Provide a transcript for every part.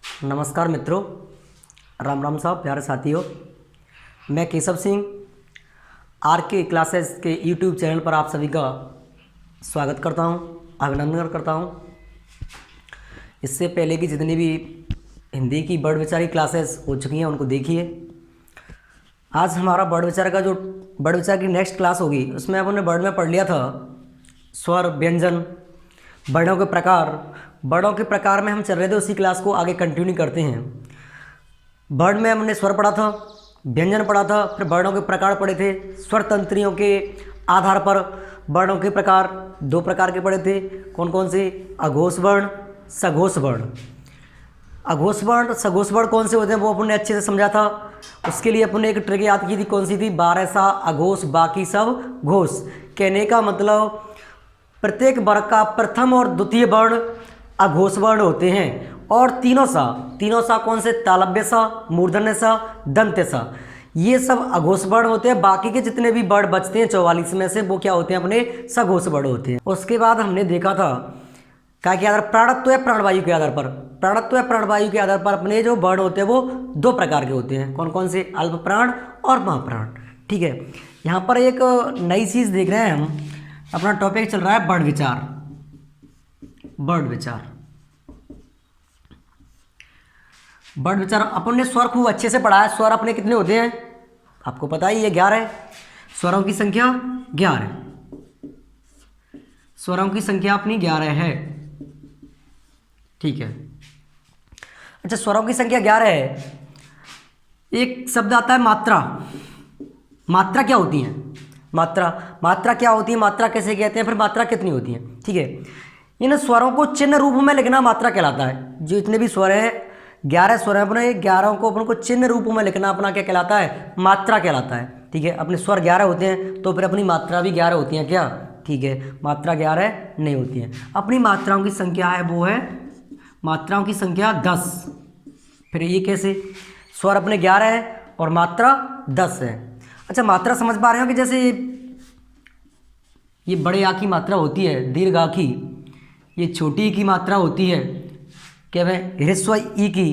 नमस्कार मित्रों, राम राम साहब, प्यारे साथियों। मैं केशव सिंह आर के क्लासेस के यूट्यूब चैनल पर आप सभी का स्वागत करता हूं, अभिनंदन करता हूं। इससे पहले की जितनी भी हिंदी की वर्ड विचार की क्लासेस हो चुकी हैं उनको देखिए। आज हमारा वर्ड विचार का जो वर्ड विचार की नेक्स्ट क्लास होगी उसमें अपने वर्ड में पढ़ लिया था स्वर, व्यंजन, वर्णों के प्रकार। वर्णों के प्रकार में हम चल रहे थे, उसी क्लास को आगे कंटिन्यू करते हैं। वर्ण में हमने स्वर पढ़ा था, व्यंजन पढ़ा था, फिर वर्णों के प्रकार पढ़े थे। स्वर तंत्रियों के आधार पर वर्णों के प्रकार दो प्रकार के पढ़े थे। कौन कौन से? अघोष वर्ण, सघोष वर्ण। अघोष वर्ण, सघोष वर्ण कौन से होते हैं वो अपन ने अच्छे से समझा था। उसके लिए अपन ने एक ट्रिक याद की थी, कौन सी थी? 12 सा अघोष, बाकी सब घोष। कहने का मतलब प्रत्येक वर्ग का प्रथम और द्वितीय वर्ण अघोष वर्ण होते हैं, और तीनों सा कौन से? तालव्य सा, मूर्धन्य सा, दंत्य सा, ये सब अघोष वर्ण होते हैं। बाकी के जितने भी वर्ण बचते हैं 44 में से, वो क्या होते हैं? अपने सघोष वर्ण होते हैं। उसके बाद हमने देखा था क्या के आधार, प्राणत्व या प्राणवायु के आधार पर। प्राणत्व या प्राणवायु के आधार पर अपने जो वर्ण होते हैं वो दो प्रकार के होते हैं। कौन कौन से? अल्प प्राण और महाप्राण। ठीक है, यहाँ पर एक नई चीज़ देख रहे हैं हम। अपना टॉपिक चल रहा है वर्ण विचार। वर्ण विचार, वर्ण विचार अपन ने स्वर खूब अच्छे से पढ़ा है। स्वर अपने कितने होते हैं आपको पता ही है, 11 है। स्वरों की संख्या 11। स्वरों की संख्या अपनी 11 है। ठीक है, अच्छा, स्वरों की संख्या 11 है। एक शब्द आता है मात्रा। मात्रा क्या होती है? मात्रा क्या होती है? मात्रा कैसे कहते हैं? फिर मात्रा कितनी होती है? ठीक है, इन स्वरों को चिन्ह रूप में लिखना मात्रा कहलाता है। जो इतने भी स्वर है, 11 स्वर है अपने, 11 को अपन को चिन्ह रूप में लिखना अपना क्या कहलाता है? मात्रा कहलाता है। ठीक है, अपने स्वर 11 होते हैं तो फिर अपनी मात्रा भी 11 होती है क्या? ठीक है, मात्रा 11 नहीं होती है। अपनी मात्राओं की संख्या है वो है, मात्राओं की संख्या 10। फिर ये कैसे? स्वर अपने 11 है और मात्रा 10 है। अच्छा, मात्रा समझ पा रहे हो कि जैसे ये बड़े आ की मात्रा होती है दीर्घ आ की, ये छोटी की मात्रा होती है क्या भाई? ह्रस्व ई की,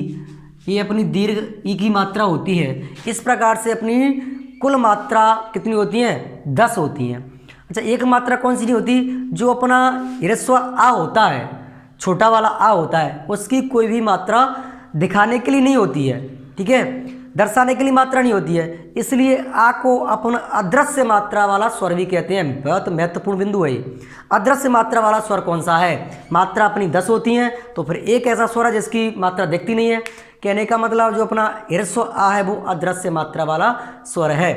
ये अपनी दीर्घ ई की मात्रा होती है। इस प्रकार से अपनी कुल मात्रा कितनी होती है? 10 होती हैं। अच्छा, एक मात्रा कौन सी नहीं होती? जो अपना ह्रस्व आ होता है, छोटा वाला आ होता है, उसकी कोई भी मात्रा दिखाने के लिए नहीं होती है। ठीक है, दर्शाने के लिए मात्रा नहीं होती है, इसलिए आ को अपन अदृश्य मात्रा वाला स्वर भी कहते हैं। बहुत महत्वपूर्ण बिंदु है। अदृश्य मात्रा वाला स्वर कौन सा है? मात्रा अपनी 10 होती हैं, तो फिर एक ऐसा स्वर है जिसकी मात्रा दिखती नहीं है। कहने का मतलब जो अपना ह्रस्व आ है वो अदृश्य मात्रा वाला स्वर है।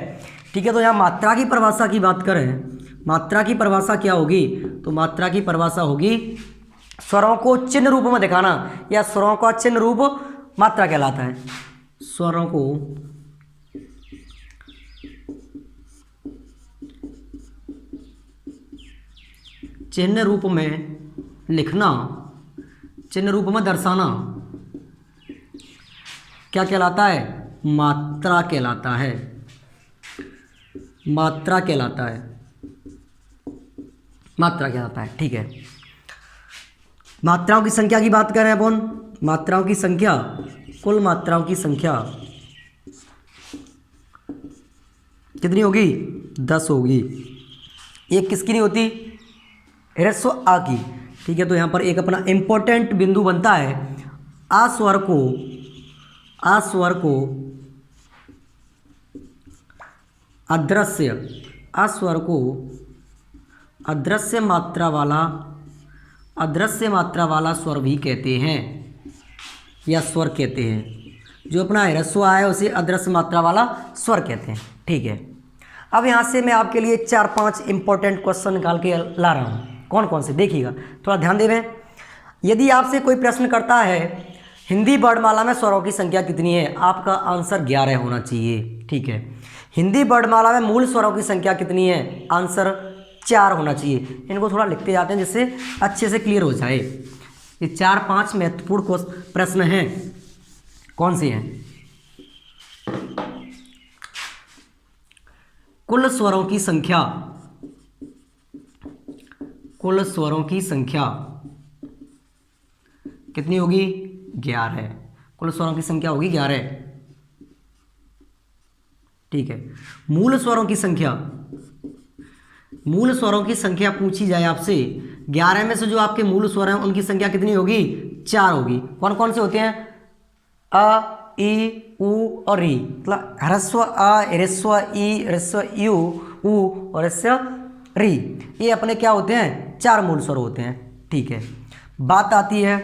ठीक है, तो यहाँ मात्रा की परिभाषा की बात करें, मात्रा की परिभाषा क्या होगी? तो मात्रा की परिभाषा होगी स्वरों को चिन्ह रूप में दिखाना, या स्वरों का चिन्ह रूप मात्रा कहलाता है। स्वरों को चिन्ह रूप में लिखना, चिन्ह रूप में दर्शाना क्या कहलाता है? मात्रा कहलाता है। मात्रा कहलाता है, मात्रा कहलाता है। ठीक है, मात्राओं की संख्या की बात करें अपन। मात्राओं की संख्या, कुल मात्राओं की संख्या कितनी होगी? 10 होगी। एक किसकी नहीं होती? ह्रस्व आ की। ठीक है, तो यहाँ पर एक अपना इंपॉर्टेंट बिंदु बनता है, आ स्वर को अदृश्य, आ स्वर को अदृश्य मात्रा वाला स्वर भी कहते हैं, या स्वर कहते हैं। जो अपना ह्रस्व आ है उसे अदृश्य मात्रा वाला स्वर कहते हैं। ठीक है, अब यहाँ से मैं आपके लिए 4-5 इंपॉर्टेंट क्वेश्चन निकाल के ला रहा हूँ। कौन कौन से? देखिएगा, थोड़ा ध्यान देवें। यदि आपसे कोई प्रश्न करता है हिंदी वर्णमाला में स्वरों की संख्या कितनी है, आपका आंसर 11 होना चाहिए। ठीक है, हिंदी वर्णमाला में मूल स्वरों की संख्या कितनी है? आंसर 4 होना चाहिए। इनको थोड़ा लिखते जाते हैं जिससे अच्छे से क्लियर हो जाए। ये 4-5 महत्वपूर्ण प्रश्न हैं। कौन से हैं? कुल स्वरों की संख्या, कुल स्वरों की संख्या कितनी होगी? 11 है। कुल स्वरों की संख्या होगी 11। ठीक है, मूल स्वरों की संख्या, मूल स्वरों की संख्या पूछी जाए आपसे, 11 में से जो आपके मूल स्वर हैं उनकी संख्या कितनी होगी? 4 होगी। कौन कौन से होते हैं? अ, ई, उ और री। मतलब ह्रस्व अ, ह्रस्व ई, ह्रस्व यू, उ और ह्रस्व री, ये अपने क्या होते हैं? 4 मूल स्वर होते हैं। ठीक है, बात आती है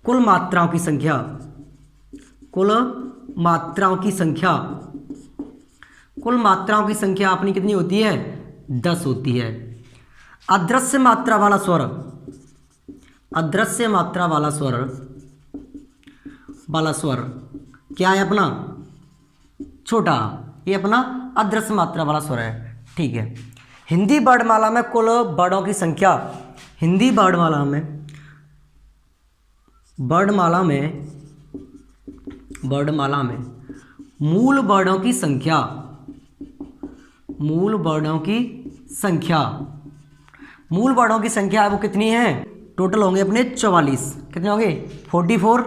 कुल मात्राओं की संख्या। कुल मात्राओं की संख्या, कुल मात्राओं की संख्या अपनी कितनी होती है? 10 होती है। अदृश्य मात्रा वाला स्वर, अदृश्य मात्रा वाला स्वर, क्या है अपना? छोटा। ये अपना अदृश्य मात्रा वाला स्वर है। ठीक है, हिंदी वर्णमाला में कुल वर्णों की संख्या, हिंदी वर्णमाला में, वर्णमाला में मूल वर्णों की संख्या, मूल वर्णों की संख्या, मूल वर्णों की संख्या है वो कितनी है? टोटल होंगे अपने 44। कितने होंगे? 44,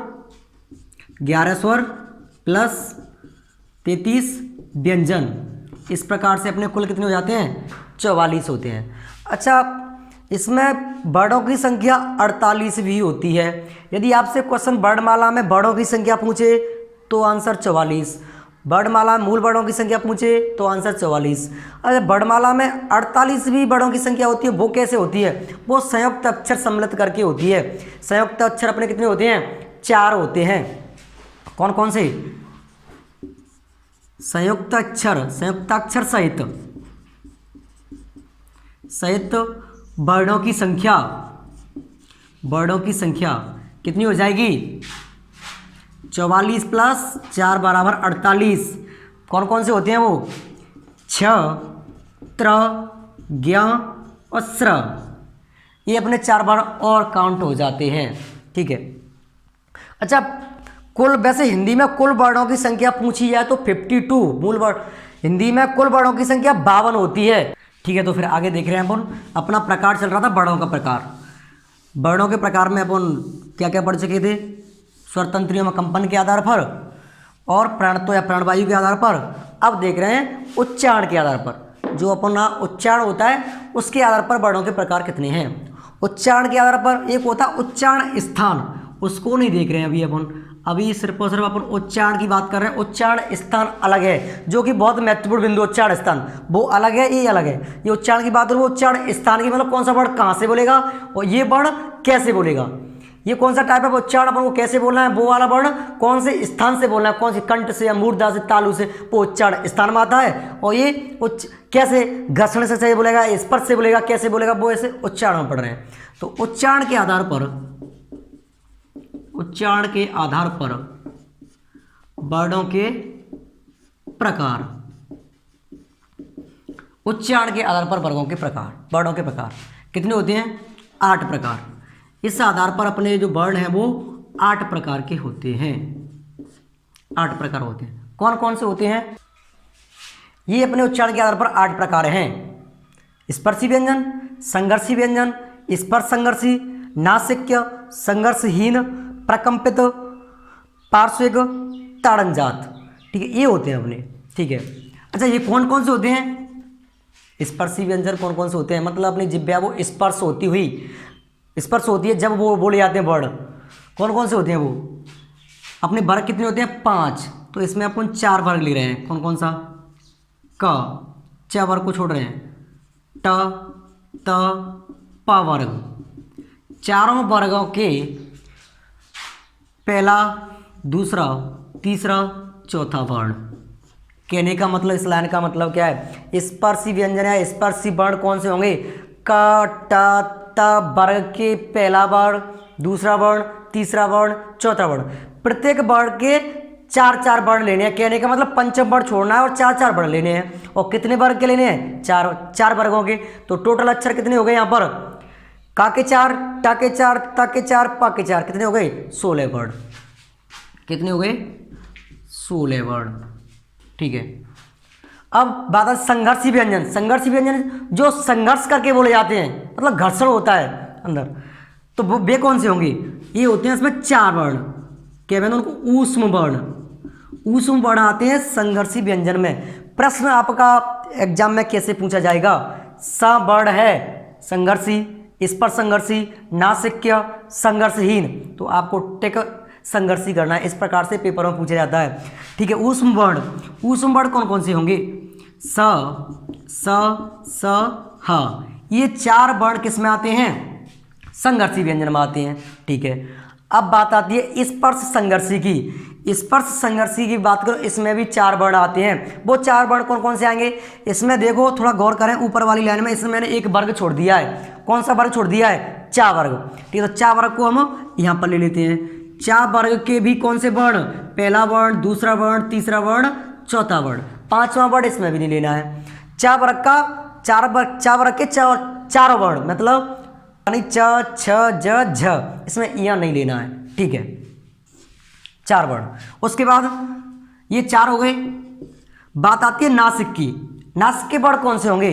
11 स्वर प्लस 33 व्यंजन। इस प्रकार से अपने कुल कितने हो जाते हैं? 44 होते हैं। अच्छा, इसमें वर्णों की संख्या 48 भी होती है। यदि आपसे क्वेश्चन वर्णमाला में वर्णों की संख्या पूछे तो आंसर 44, वर्णमाला में मूल वर्णों की संख्या पूछे तो आंसर 44। अरे वर्णमाला में 48 भी वर्णों की संख्या होती है, वो कैसे होती है? वो संयुक्त अक्षर सम्मिलित करके होती है। संयुक्त अक्षर अपने कितने होते हैं? 4 होते हैं। कौन कौन से? संयुक्त अक्षर, संयुक्ताक्षर सहित, सहित वर्णों की संख्या, वर्णों की संख्या कितनी हो जाएगी? 44 प्लस 4 बराबर 48। कौन कौन से होते हैं वो? छ, त्र, ज्ञ और स्र। ये अपने 4 बार और काउंट हो जाते हैं। ठीक है, अच्छा, कुल, वैसे हिंदी में कुल वर्णों की संख्या पूछी जाए तो 52 मूल वर्ण, हिंदी में कुल वर्णों की संख्या 52 होती है। ठीक है, तो फिर आगे देख रहे हैं अपन, अपना प्रकार चल रहा था वर्णों का प्रकार। वर्णों के प्रकार में अपन क्या क्या पढ़ चुके थे? स्वरतंत्रियों में कंपन के आधार पर और प्राणत्व या प्राणवायु के आधार पर। अब देख रहे हैं उच्चारण के आधार पर, जो अपना उच्चारण होता है उसके आधार पर वर्णों के प्रकार कितने हैं। उच्चारण के आधार पर एक होता है उच्चारण स्थान, उसको नहीं देख रहे हैं अभी अपन। अभी सिर्फ और सिर्फ अपन उच्चारण की बात कर रहे हैं। उच्चारण स्थान अलग है, जो कि बहुत महत्वपूर्ण बिंदु। उच्चारण स्थान वो अलग है, ये अलग है। ये उच्चारण की बात है, वो उच्चारण स्थान की मतलब कौन सा वर्ण कहाँ से बोलेगा और ये वर्ण कैसे बोलेगा, ये कौन सा टाइप है उच्चारण, अपन को कैसे बोलना है, वो वाला वर्ण कौन से स्थान से बोलना है, कौन सी कंठ से या मूर्धा से, तालु से, वो उच्चारण स्थान में आता है। और ये कैसे घर्षण से सही बोलेगा, स्पर्श से बोलेगा, कैसे बोलेगा, वो ऐसे उच्चारण में पढ़ रहे हैं। तो उच्चारण के आधार पर, उच्चारण के आधार पर वर्णों के प्रकार, उच्चारण के आधार पर वर्गों के प्रकार, वर्णों के प्रकार कितने होते हैं? 8 प्रकार। इस आधार पर अपने जो वर्ण हैं वो 8 प्रकार के होते हैं। 8 प्रकार होते हैं। कौन कौन से होते हैं? ये अपने उच्चारण के आधार पर 8 प्रकार हैं। स्पर्शी व्यंजन, संघर्षी व्यंजन, स्पर्श संघर्षी, नासिक्य, संघर्षहीन, प्रकंपित, पार्श्विक, ताड़नजात। ठीक है, ये होते हैं अपने। ठीक है, अच्छा, ये कौन कौन से होते हैं? स्पर्शी व्यंजन कौन कौन से होते हैं? मतलब अपनी जिह्वा वो स्पर्श होती हुई, स्पर्श होती है जब वो बोले जाते हैं वर्ण। कौन कौन से होते हैं वो? अपने वर्ग कितने होते हैं? 5। तो इसमें अपन 4 वर्ग ले रहे हैं। कौन कौन सा? क, च वर्ग को छोड़ रहे हैं, ट, त, प वर्ग। चारों वर्गों के पहला, दूसरा, तीसरा, चौथा वर्ण। कहने का मतलब, इस लाइन का मतलब क्या है? स्पर्शी व्यंजन या स्पर्शी वर्ण कौन से होंगे? क, ट, त वर्ग के पहला वर्ण, दूसरा वर्ण, तीसरा वर्ण, चौथा वर्ण। प्रत्येक वर्ण के 4-4 वर्ण लेने हैं। कहने का मतलब पंचम वर्ण छोड़ना है और 4-4 वर्ण लेने हैं। और कितने वर्ग के लेने हैं? 4 वर्गों के। तो टोटल अक्षर कितने हो गए यहाँ पर? का के 4, टा के 4, ता के 4, पा के 4, कितने हो गए? 16 वर्ण। कितने हो गए? 16 वर्ण। ठीक है, अब बात है संघर्षी व्यंजन। संघर्षी व्यंजन जो संघर्ष करके बोले जाते हैं, मतलब घर्षण होता है अंदर, तो वो वे कौन से होंगे? ये होते हैं इसमें 4 वर्ण। क्या कहते हैं उनको, ऊष्म वर्ण। ऊष्म वर्ण आते हैं संघर्षी व्यंजन में। प्रश्न आपका एग्जाम में कैसे पूछा जाएगा, स वर्ण है संघर्षी, स्पर्श संघर्षी, नासिक्य संघर्षहीन, तो आपको टेक संघर्षी करना है। इस प्रकार से पेपर में पूछा जाता है। ठीक है, ऊष्म वर्ण, ऊष्म वर्ण कौन कौन से होंगे, स ह, ये 4 वर्ण किस में आते हैं, संघर्षी व्यंजन में आते हैं। ठीक है, अब बात आती है स्पर्श संघर्षी की। स्पर्श संघर्षी की बात करो, इसमें भी 4 वर्ण आते हैं। वो 4 वर्ण कौन कौन से आएंगे, इसमें देखो थोड़ा गौर करें, ऊपर वाली लाइन में इसमें मैंने एक वर्ग छोड़ दिया है। कौन सा वर्ग छोड़ दिया है, चा वर्ग। ठीक है, तो चा वर्ग को हम यहाँ पर ले लेते हैं। चा वर्ग के भी कौन से वर्ण, पहला वर्ण, दूसरा वर्ण, तीसरा वर्ण, चौथा वर्ण, 5वां वर्ण इसमें भी नहीं लेना है। चा वर्ग का चा वर्ग के चारों वर्ण, मतलब यानी च, छ, ज, झ, इसमें इया नहीं लेना है। ठीक है, 4 वर्ण। उसके बाद ये 4 हो गए। बात आती है नासिक की। नासिक के वर्ण कौन से होंगे,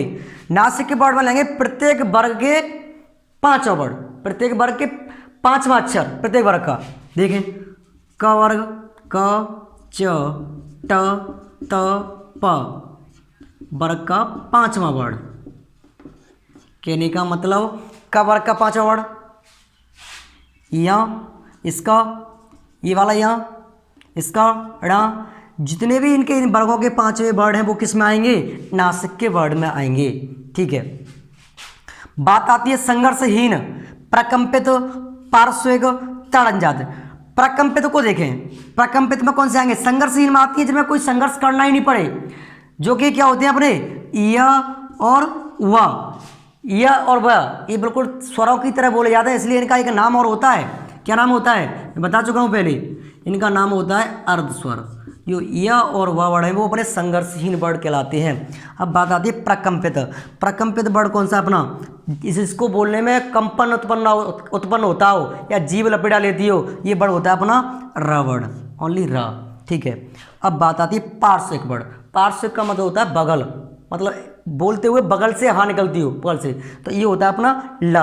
नासिक के वर्ण में लेंगे प्रत्येक वर्ग के 5 वर्ण, प्रत्येक वर्ग के 5वां अक्षर प्रत्येक वर्ग का। देखें, क वर्ग, क, च, ट, त, प, वर्ग का 5वां वर्ण। कहने का मतलब का वर्ग का 5वां वर्ण, यहाँ इसका, ये वाला यहाँ इसका, ड़ा, जितने भी इनके इन वर्गों के 5वें वर्ण हैं वो किस में आएंगे, नासिक के वर्ण में आएंगे। ठीक है, बात आती है संघर्षहीन, प्रकंपित, पार्श्विक, ताड़नजात। प्रकंपित को देखें, प्रकंपित में कौन से आएंगे, संघर्षहीन में आती है जिनमें कोई संघर्ष करना ही नहीं पड़े, जो कि क्या होते हैं अपने य और व, य और व, ये बिल्कुल स्वरों की तरह बोले जाते हैं, इसलिए इनका एक नाम और होता है। क्या नाम होता है, मैं बता चुका हूँ पहले, इनका नाम होता है अर्ध स्वर। जो य और व वर्ण है वो अपने संघर्षहीन वर्ण कहलाते हैं। अब बात आती है प्रकंपित। प्रकंपित वर्ण कौन सा अपना, इसको बोलने में कंपन उत्पन्न होता हो या जीभ लपेटा लेती हो, ये वर्ण होता है अपना र वर्ण, ओनली र। ठीक है, अब बात आती है पार्श्विक वर्ण। पार्श्विक का मतलब होता है बगल, मतलब बोलते हुए बगल से हवा निकलती हो, बगल से, तो ये होता है अपना ल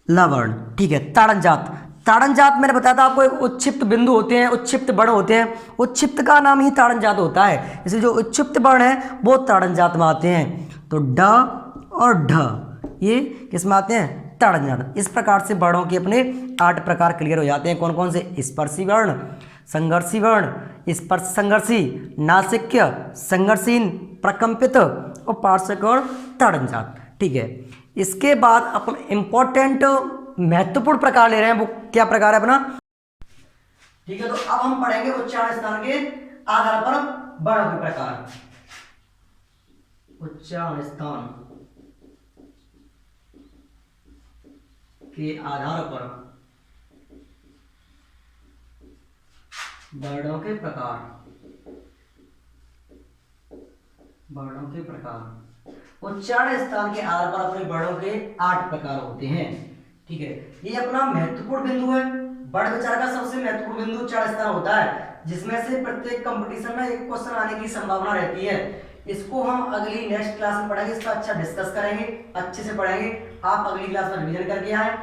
वर्ण। ठीक है, ताड़नजात। ताड़नजात मैंने बताया था आपको, एक उच्छिप्त बिंदु होते हैं, उच्छिप्त वर्ण होते हैं, उच्छिप्त का नाम ही ताड़नजात होता है, इसलिए जो उच्छिप्त वर्ण है वो ताड़नजात में आते हैं। तो ड और ढ ये किस में आते हैं, ताड़नजात। इस प्रकार से वर्णों के अपने 8 प्रकार क्लियर हो जाते हैं। कौन कौन से, स्पर्शी वर्ण, संघर्षी वर्ण, स्पर्श संघर्षी, नासिक्य, संघर्षहीन, प्रकंपित और पार्श्विक और ताड़नजात। ठीक है, इसके बाद अपन इंपॉर्टेंट महत्वपूर्ण प्रकार ले रहे हैं, वो क्या प्रकार है अपना। ठीक है, तो अब हम पढ़ेंगे उच्चारण स्थान के आधार पर वर्णों के प्रकार। उच्चारण स्थान के आधार पर वर्णों के प्रकार। वर्णों के प्रकार, उच्चारण स्थान के आधार पर अपने वर्णों के 8 प्रकार होते हैं। ठीक है, ये अपना महत्वपूर्ण बिंदु है। वर्ण विचार का सबसे महत्वपूर्ण बिंदु उच्चारण स्थान होता है, जिसमें से प्रत्येक कंपटीशन में एक क्वेश्चन आने की संभावना रहती है। इसको हम अगली नेक्स्ट क्लास में पढ़ेंगे, इसका अच्छा डिस्कस करेंगे, अच्छे से पढ़ेंगे। आप अगली क्लास में रिवीजन करके आए,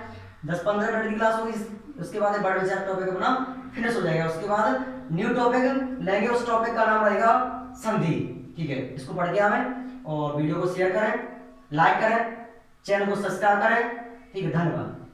10-15 मिनट की क्लास होगी, उसके बाद वर्ण विचार टॉपिक अपना फिनिश हो जाएगा। उसके बाद न्यू टॉपिक लेंगे, उस टॉपिक का नाम रहेगा संधि। ठीक है, इसको पढ़ के आए और वीडियो को शेयर करें, लाइक करें, चैनल को सब्सक्राइब करें। ठीक है, धन्यवाद।